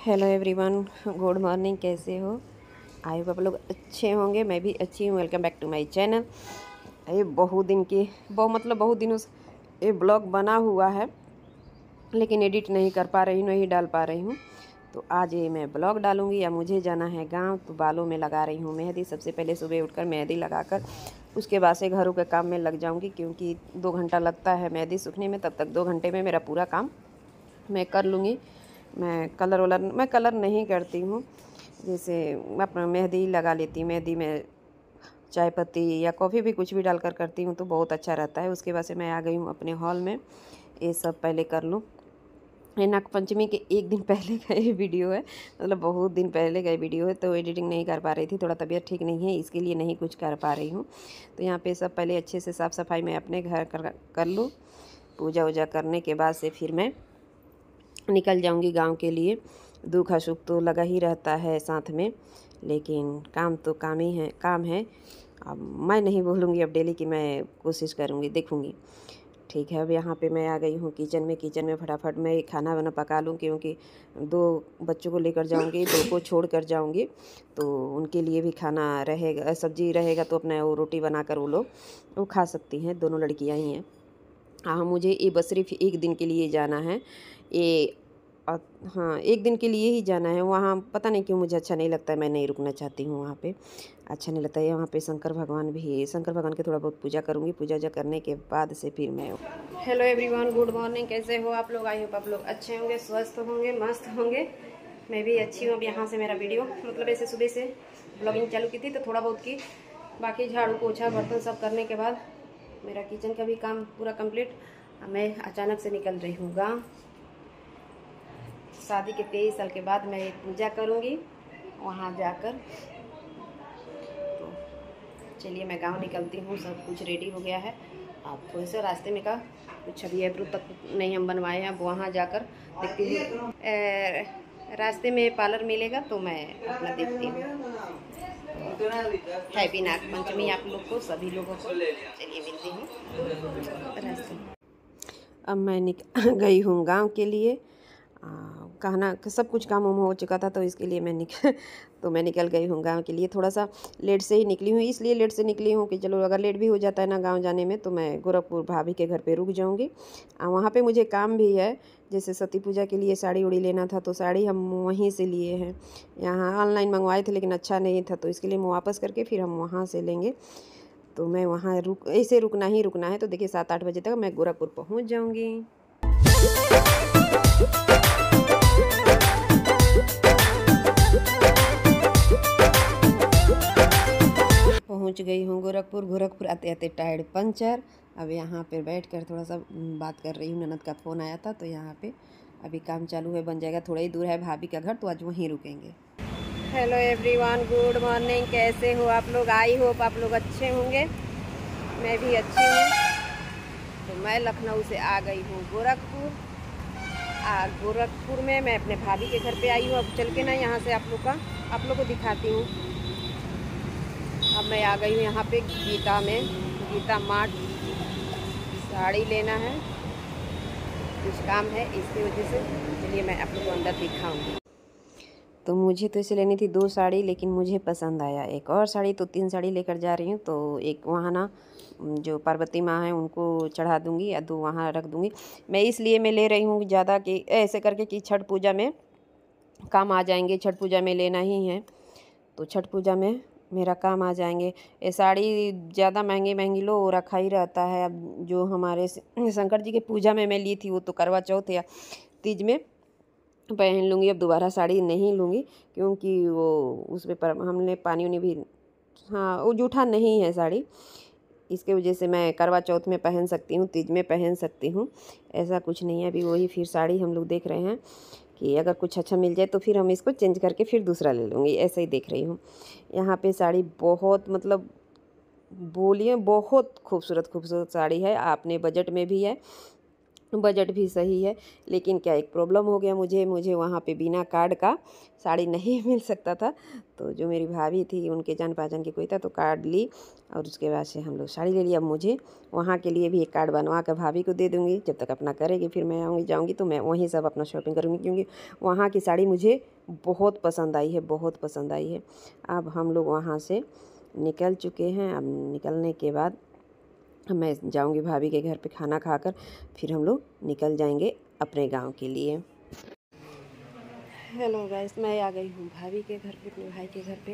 Hello everyone, good morning. कैसे हो? I hope आप लोग अच्छे होंगे। मैं भी अच्छी हूँ। Welcome back to my channel. ये बहुत दिनों से ये ब्लॉग बना हुआ है, लेकिन एडिट नहीं कर पा रही हूँ, नहीं डाल पा रही हूँ। तो आज ये मैं ब्लॉग डालूँगी। या मुझे जाना है गांव, तो बालों में लगा रही हूँ मेहंदी। सबसे पहले सुबह उठकर मेहंदी लगाकर उसके बाद से घरों के काम में लग जाऊँगी, क्योंकि 2 घंटा लगता है मेहंदी सूखने में। तब तक 2 घंटे में मेरा पूरा काम मैं कर लूँगी। मैं कलर नहीं करती हूँ। जैसे मैं अपना मेहंदी लगा लेती हूँ। मेहंदी में चाय पत्ती या कॉफ़ी भी कुछ भी डालकर करती हूँ तो बहुत अच्छा रहता है। उसके बाद से मैं आ गई हूँ अपने हॉल में। ये सब पहले कर लूँ। ये नाग पंचमी के एक दिन पहले का ये वीडियो है, मतलब बहुत दिन पहले का वीडियो है। तो एडिटिंग नहीं कर पा रही थी, थोड़ा तबीयत ठीक नहीं है, इसके लिए नहीं कुछ कर पा रही हूँ। तो यहाँ पे सब पहले अच्छे से साफ़ सफाई मैं अपने घर कर लूँ। पूजा वूजा करने के बाद से फिर मैं निकल जाऊंगी गांव के लिए। दुख सुख तो लगा ही रहता है साथ में, लेकिन काम तो काम है। अब मैं नहीं बोलूँगी अब डेली कि मैं कोशिश करूँगी, देखूँगी। ठीक है, अब यहाँ पे मैं आ गई हूँ किचन में फटाफट मैं खाना वाना पका लूँ, क्योंकि 2 बच्चों को लेकर जाऊँगी, 2 को छोड़ कर जाऊँगी। तो उनके लिए भी खाना रहेगा, सब्जी रहेगा, तो अपना वो रोटी बनाकर वो खा सकती हैं। दोनों लड़कियाँ ही हैं। हाँ, मुझे ये बस सिर्फ 1 दिन के लिए जाना है। ये हाँ, 1 दिन के लिए ही जाना है। वहाँ पता नहीं क्यों मुझे अच्छा नहीं लगता है, मैं नहीं रुकना चाहती हूँ वहाँ पे। अच्छा नहीं लगता है। वहाँ पे शंकर भगवान की थोड़ा बहुत पूजा करूँगी। पूजा वूजा करने के बाद से फिर मैं हेलो एवरीवन, गुड मॉर्निंग। कैसे हो आप लोग? आई होप आप लोग अच्छे होंगे, स्वस्थ होंगे, मस्त होंगे। मैं भी अच्छी हूँ। अब यहाँ से मेरा वीडियो मतलब ऐसे सुबह से ब्लॉगिंग चालू की थी तो थोड़ा बहुत की, बाकी झाड़ू पोछा बर्तन सब करने के बाद मेरा किचन का भी काम पूरा कंप्लीट। मैं अचानक से निकल रही हूँ गाँव। शादी के 23 साल के बाद मैं एक पूजा करूँगी वहाँ जाकर। तो चलिए मैं गांव निकलती हूँ। सब कुछ रेडी हो गया है। आप थोड़े से रास्ते में का कुछ अभी एब्रू तक नहीं हम बनवाए हैं। अब वहाँ जाकर देखती हूँ, रास्ते में पार्लर मिलेगा तो मैं अपना देखती हूँ। हैप्पी नाग पंचमी आप लोग को, सभी लोगों को। चलिए मिलती हूँ रास्ते में। अब मैं गई हूँ गांव के लिए। कहना सब कुछ काम हो चुका था, तो इसके लिए मैं निकल गई हूँ गांव के लिए। थोड़ा सा लेट से ही निकली हूँ, इसलिए लेट से निकली हूँ कि चलो अगर लेट भी हो जाता है ना गांव जाने में, तो मैं गोरखपुर भाभी के घर पे रुक जाऊँगी। वहाँ पे मुझे काम भी है। जैसे सती पूजा के लिए साड़ी उड़ी लेना था, तो साड़ी हम वहीं से लिए हैं। यहाँ ऑनलाइन मंगवाए थे लेकिन अच्छा नहीं था, तो इसके लिए मैं वापस करके फिर हम वहाँ से लेंगे। तो मैं वहाँ ऐसे रुकना है। तो देखिए 7-8 बजे तक मैं गोरखपुर पहुँच जाऊँगी। पहुंच गई हूँ गोरखपुर आते आते टायर पंचर। अब यहाँ पे बैठ कर थोड़ा सा बात कर रही हूँ। ननद का फ़ोन आया था, तो यहाँ पे अभी काम चालू है, बन जाएगा। थोड़ा ही दूर है भाभी का घर, तो आज वहीं रुकेंगे। Hello everyone, good morning. कैसे हो आप लोग? आई होप आप लोग अच्छे होंगे। मैं भी अच्छी हूँ। तो मैं लखनऊ से आ गई हूँ गोरखपुर में मैं अपने भाभी के घर पे आई हूँ। अब चल के ना यहाँ से आप लोग को दिखाती हूँ। अब मैं आ गई हूँ यहाँ पे गीता मार्ट। साड़ी लेना है, कुछ काम है, इसकी वजह से चलिए मैं आप लोग को अंदर दिखाऊंगी। तो मुझे तो इसे लेनी थी 2 साड़ी, लेकिन मुझे पसंद आया एक और साड़ी, तो 3 साड़ी लेकर जा रही हूँ। तो एक वहाँ ना जो पार्वती माँ हैं उनको चढ़ा दूँगी, या 2 वहाँ रख दूँगी। मैं इसलिए मैं ले रही हूँ ज़्यादा कि ऐसे करके कि छठ पूजा में काम आ जाएंगे। छठ पूजा में लेना ही है, तो छठ पूजा में मेरा काम आ जाएंगे। ये साड़ी ज़्यादा महंगी लो, रखा ही रहता है। अब जो हमारे शंकर जी की पूजा में मैं ली थी, वो तो करवा चौथ या तीज में पहन लूँगी। अब दोबारा साड़ी नहीं लूँगी, क्योंकि वो उसमें पर हमने पानी उनी भी, हाँ, वो जूठा नहीं है साड़ी। इसके वजह से मैं करवा चौथ में पहन सकती हूँ, तीज में पहन सकती हूँ, ऐसा कुछ नहीं है। अभी वही फिर साड़ी हम लोग देख रहे हैं कि अगर कुछ अच्छा मिल जाए तो फिर हम इसको चेंज करके फिर दूसरा ले लूँगी। ऐसा ही देख रही हूँ। यहाँ पे साड़ी बहुत, मतलब बोलिए बहुत खूबसूरत साड़ी है। आपने बजट में भी है, बजट भी सही है। लेकिन क्या एक प्रॉब्लम हो गया, मुझे वहाँ पे बिना कार्ड का साड़ी नहीं मिल सकता था। तो जो मेरी भाभी थी उनके जान पहचान की कोई था, तो कार्ड ली और उसके बाद से हम लोग साड़ी ले लिया। अब मुझे वहाँ के लिए भी एक कार्ड बनवा कर भाभी को दे दूँगी। जब तक अपना करेगी फिर मैं जाऊँगी तो मैं वहीं सब अपना शॉपिंग करूँगी, क्योंकि वहाँ की साड़ी मुझे बहुत पसंद आई है, बहुत पसंद आई है। अब हम लोग वहाँ से निकल चुके हैं। अब निकलने के बाद मैं जाऊंगी भाभी के घर पे खाना खाकर, फिर हम लोग निकल जाएंगे अपने गांव के लिए। हेलो गाइस, मैं आ गई हूँ भाभी के घर पे, अपने भाई के घर पे।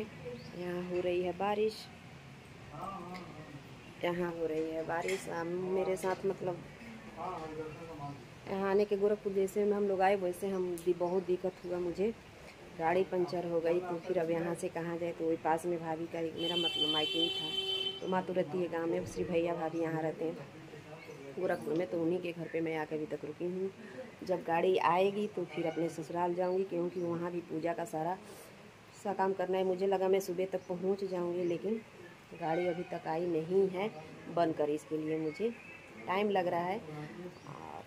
यहाँ हो रही है बारिश, यहाँ हो रही है बारिश मेरे साथ। मतलब यहाँ आने के गोरखपुर जैसे में हम लोग आए वैसे बहुत दिक्कत हुआ मुझे, गाड़ी पंचर हो गई। तो फिर अब यहाँ से कहाँ जाए, तो वही पास में भाभी का मेरा मतलब मायके ही था। तो माँ तो रहती है गांव में, श्री भैया भाभी यहाँ रहते हैं गोरखपुर में, तो उन्हीं के घर पे मैं आकर अभी तक रुकी हूँ। जब गाड़ी आएगी तो फिर अपने ससुराल जाऊँगी, क्योंकि वहाँ भी पूजा का सारा काम करना है। मुझे लगा मैं सुबह तक पहुँच जाऊँगी, लेकिन गाड़ी अभी तक आई नहीं है बनकर। इसके लिए मुझे टाइम लग रहा है। और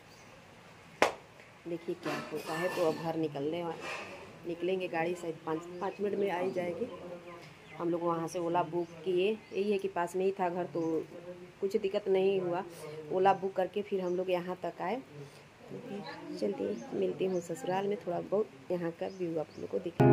देखिए क्या होता है। तो अब घर निकलेंगे, गाड़ी शायद 5 मिनट में आ ही जाएगी। हम लोग वहाँ से ओला बुक किए, यही है कि पास में ही था घर, तो कुछ दिक्कत नहीं हुआ। ओला बुक करके फिर हम लोग यहाँ तक आए। तो फिर चलती मिलती हूँ ससुराल में, थोड़ा बहुत यहाँ का व्यू आप लोग को दिखा।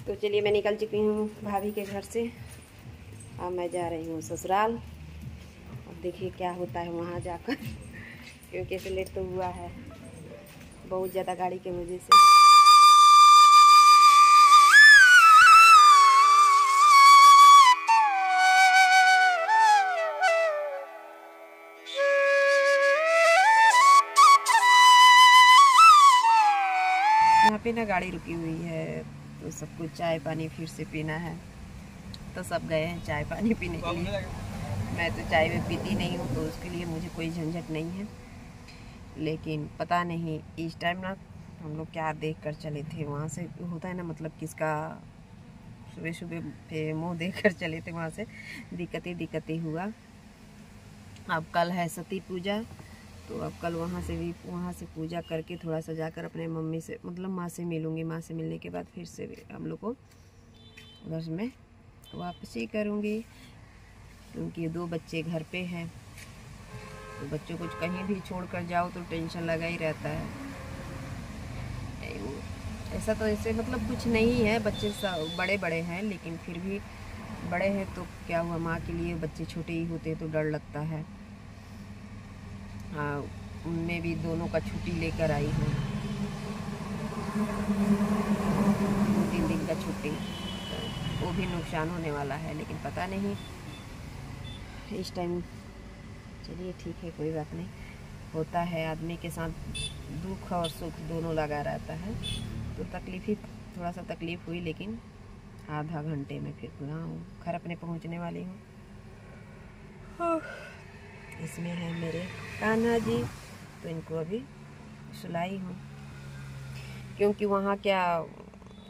तो चलिए मैं निकल चुकी हूँ भाभी के घर से। अब मैं जा रही हूँ ससुराल। अब देखिए क्या होता है वहाँ जाकर क्योंकि ऐसे लेट तो हुआ है बहुत ज़्यादा गाड़ी की वजह से। यहाँ पे ना गाड़ी रुकी हुई है, तो सबको चाय पानी फिर से पीना है, तो सब गए हैं चाय पानी पीने के लिए। मैं तो चाय में पीती नहीं हूँ, तो उसके लिए मुझे कोई झंझट नहीं है। लेकिन पता नहीं इस टाइम ना हम लोग क्या देख कर चले थे। वहाँ से होता है ना, मतलब किसका सुबह सुबह पे मुँह देख कर चले थे, वहाँ से दिक्कतें हुआ। अब कल है सती पूजा, तो अब कल वहाँ से पूजा करके थोड़ा सा जाकर अपने मम्मी से मतलब माँ से मिलूँगी। माँ से मिलने के बाद फिर से हम लोग को घर में वापसी करूँगी, क्योंकि 2 बच्चे घर पे हैं। तो बच्चों को कहीं भी छोड़ कर जाओ तो टेंशन लगा ही रहता है। ऐसा तो ऐसे मतलब कुछ नहीं है, बच्चे सब बड़े हैं, लेकिन फिर भी बड़े हैं तो क्या हुआ, माँ के लिए बच्चे छोटे ही होते हैं तो डर लगता है। हाँ, उनमें भी दोनों का छुट्टी लेकर आई हूँ, 2-3 दिन का छुट्टी, तो वो भी नुकसान होने वाला है। लेकिन पता नहीं इस टाइम, चलिए ठीक है, कोई बात नहीं। होता है आदमी के साथ, दुख और सुख दोनों लगा रहता है। तो थोड़ा सा तकलीफ़ हुई, लेकिन आधा घंटे में फिर घर अपने पहुंचने वाली हूँ। इसमें है मेरे कान्हा जी, तो इनको अभी सुलाई हूँ, क्योंकि वहाँ क्या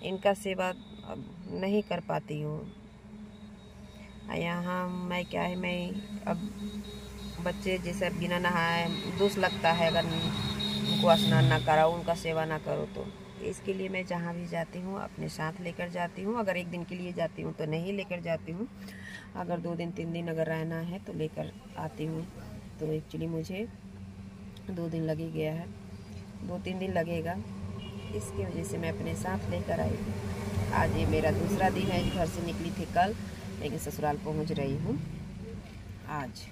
इनका सेवा अब नहीं कर पाती हूँ। यहाँ मैं अब बच्चे जैसे बिना नहाए दोष लगता है, अगर उनको स्नान ना कराओ, उनका सेवा ना करो। तो इसके लिए मैं जहाँ भी जाती हूँ अपने साथ लेकर जाती हूँ। अगर 1 दिन के लिए जाती हूँ तो नहीं लेकर जाती हूँ, अगर 2 दिन 3 दिन अगर रहना है तो लेकर आती हूँ। तो एक्चुअली मुझे 2 दिन लग ही गया है, 2-3 दिन लगेगा, इसकी वजह से मैं अपने साथ लेकर आई हूँ। आज ये मेरा दूसरा दिन है, घर से निकली थी कल, लेकिन ससुराल पहुँच रही हूँ आज।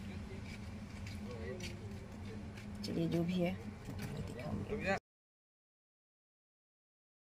चलिए जो भी है दिखाऊंगी।